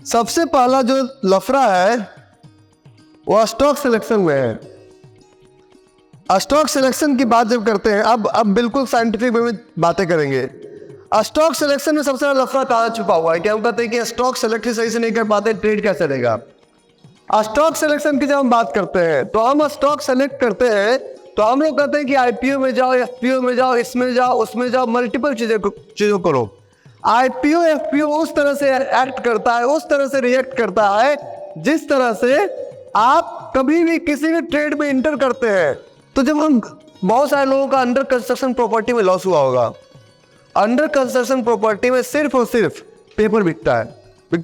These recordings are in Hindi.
सबसे पहला जो लफड़ा है वो स्टॉक सिलेक्शन में है। स्टॉक सिलेक्शन की बात जब करते हैं, अब बिल्कुल साइंटिफिक वे में बातें करेंगे। स्टॉक सिलेक्शन में सबसे बड़ा लफड़ा कहाँ छुपा हुआ है? क्या हम कहते हैं कि स्टॉक सिलेक्ट सही से नहीं कर पाते, ट्रेड कैसे चलेगा? स्टॉक सिलेक्शन की जब हम बात करते हैं तो हम स्टॉक सेलेक्ट करते हैं तो हम लोग कहते हैं कि आईपीओ में जाओ, एफपीओ में जाओ, इसमें जाओ, उसमें जाओ, मल्टीपल चीजों करो। आईपीओ एफपीओ उस तरह से एक्ट करता है, उस तरह से रिएक्ट करता है जिस तरह से आप कभी भी किसी भी ट्रेड में इंटर करते हैं। तो जब हम, बहुत सारे लोगों का अंडर कंस्ट्रक्शन प्रॉपर्टी में लॉस हुआ होगा। अंडर कंस्ट्रक्शन प्रॉपर्टी में सिर्फ और सिर्फ पेपर बिकता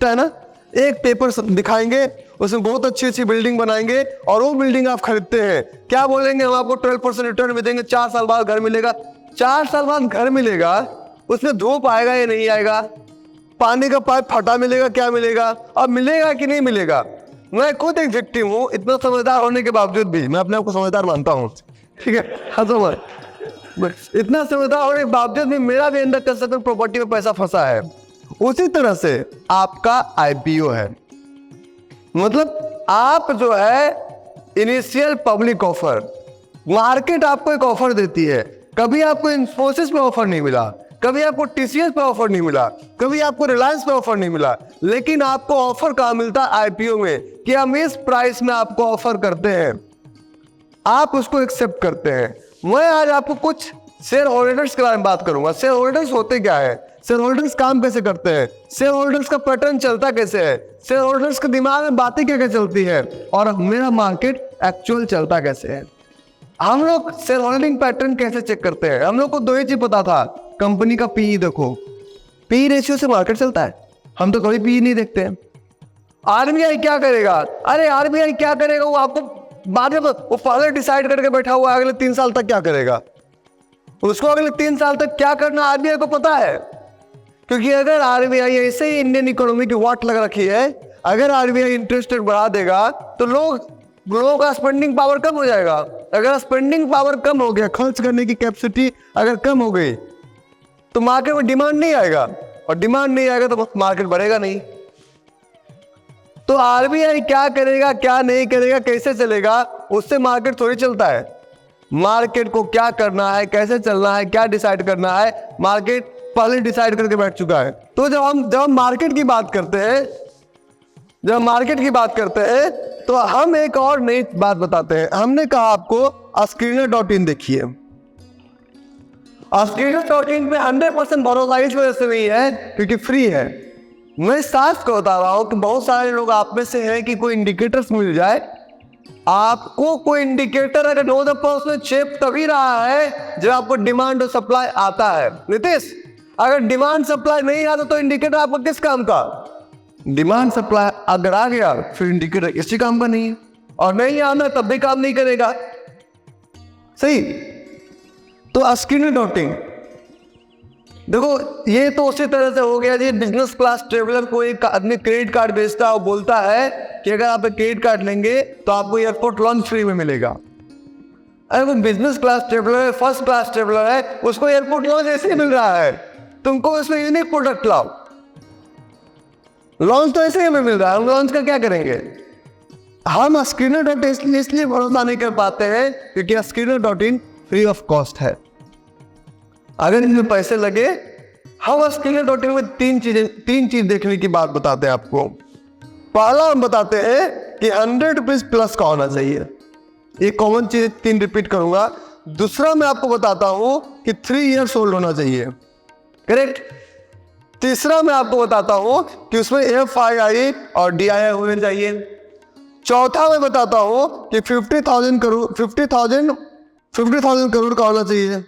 है ना। एक पेपर दिखाएंगे, उसमें बहुत अच्छी अच्छी बिल्डिंग बनाएंगे और वो बिल्डिंग आप खरीदते हैं। क्या बोलेंगे? हम आपको 12% रिटर्न में देंगे, 4 साल बाद घर मिलेगा। 4 साल बाद घर मिलेगा, उसमें धूप आएगा या नहीं आएगा? पानी का पाइप फटा मिलेगा, क्या मिलेगा? अब मिलेगा कि नहीं मिलेगा? मैं खुद एक विक्टिम हूँ, इतना समझदार होने के बावजूद भी मैं अपने आप को समझदार मानता हूँ, ठीक है। हाँ, तो इतना समझदार होने के बावजूद भी मेरा भी अंडर कंस्ट्रक्शन प्रॉपर्टी में पैसा फंसा है। उसी तरह से आपका आईपीओ है, मतलब आप जो है इनिशियल पब्लिक ऑफर, मार्केट आपको एक ऑफर देती है। कभी आपको इन्फोसिस पे ऑफर नहीं मिला, कभी आपको टीसीएस पे ऑफर नहीं मिला, कभी आपको रिलायंस पे ऑफर नहीं मिला, लेकिन आपको ऑफर कहाँ मिलता है? आईपीओ में, कि हम इस प्राइस में आपको ऑफर करते हैं, आप उसको एक्सेप्ट करते हैं। मैं आज आपको कुछ शेयर होल्डर्स के बारे में बात करूंगा। शेयर होल्डर्स होते क्या है, शेयर होल्डर्स काम कैसे करते हैं, शेयर होल्डर्स का पैटर्न चलता कैसे है, शेयर होल्डर्स के दिमाग में बातें क्या क्या चलती है, और मेरा मार्केट एक्चुअल चलता कैसे है। हम लोग शेयर होल्डिंग पैटर्न कैसे चेक करते हैं? हम लोग को 2 ही चीज पता था, कंपनी का पीई देखो, पीई रेशियो से मार्केट चलता है। हम तो कभी पीई नहीं देखते हैं। आरबीआई क्या करेगा? अरे आरबीआई क्या करेगा वो आपको बाद में, वो पहले डिसाइड करके बैठा हुआ है अगले 3 साल तक क्या करेगा। उसको अगले 3 साल तक क्या करना आरबीआई को पता है, क्योंकि अगर आरबीआई ऐसे ही इंडियन इकोनॉमी की वाट लग रखी है, अगर आरबीआई इंटरेस्ट रेट बढ़ा देगा तो लोगों का स्पेंडिंग पावर कम हो जाएगा। अगर स्पेंडिंग पावर कम हो गया, खर्च करने की कैपेसिटी अगर कम हो गई, तो मार्केट में डिमांड नहीं आएगा, और डिमांड नहीं आएगा तो मार्केट बढ़ेगा नहीं। तो आरबीआई क्या करेगा, क्या नहीं करेगा, कैसे चलेगा, उससे मार्केट थोड़ी चलता है। मार्केट को क्या करना है, कैसे चलना है, क्या डिसाइड करना है, मार्केट पहले डिसाइड करके बैठ चुका है। तो जब हम मार्केट की बात करते हैं, तो हम एक और नई बात बताते हैं। हमने कहा आपको स्क्रीनर.इन देखिए। स्क्रीनर.इन पे 100% भरोसा इस वजह से नहीं है क्योंकि फ्री है। मैं साफ को बता रहा हूं कि बहुत सारे लोग आप में से हैं कि कोई इंडिकेटर्स मिल जाए आपको, कोई इंडिकेटर अगर नो द पर्सन चेप तभी रहा है जब आपको डिमांड और सप्लाई आता है। नीतीश, अगर डिमांड सप्लाई नहीं आता तो इंडिकेटर आपको किस काम का? डिमांड सप्लाई अगर आ गया फिर इंडिकेटर किसी काम का नहीं है, और नहीं आना तब भी काम नहीं करेगा। सही। तो स्क्रीनर.इन देखो, ये तो उसी तरह से हो गया जी, बिजनेस क्लास ट्रेवलर को एक आदमी क्रेडिट कार्ड बेचता है और बोलता है कि अगर आप क्रेडिट कार्ड लेंगे तो आपको एयरपोर्ट लॉन्च फ्री में मिलेगा। अरे वो बिजनेस क्लास ट्रेवलर है, फर्स्ट क्लास ट्रेवलर है, उसको एयरपोर्ट लॉन्च ऐसे ही मिल रहा है। तुमको उसमें यूनिक प्रोडक्ट लाओ, लॉन्च तो ऐसे ही हमें मिल रहा है, हम लॉन्च का क्या करेंगे? हम स्क्रीनर.इन इसलिए भरोसा नहीं कर पाते हैं क्योंकि स्क्रीनर.इन फ्री ऑफ कॉस्ट है। अगर इसमें पैसे लगे, हम स्क्रीनर.इन में 3 चीज देखने की बात बताते हैं आपको। पहला हम बताते हैं कि 100 रुपीज प्लस का होना चाहिए, ये कॉमन चीज 3 रिपीट करूंगा। दूसरा मैं आपको बताता हूं कि 3 ईयर्स ओल्ड होना चाहिए, करेक्ट। तीसरा मैं आपको बताता हूं कि उसमें FII और DII होने चाहिए। चौथा मैं बताता हूं कि 50,000 करोड़ का होना चाहिए।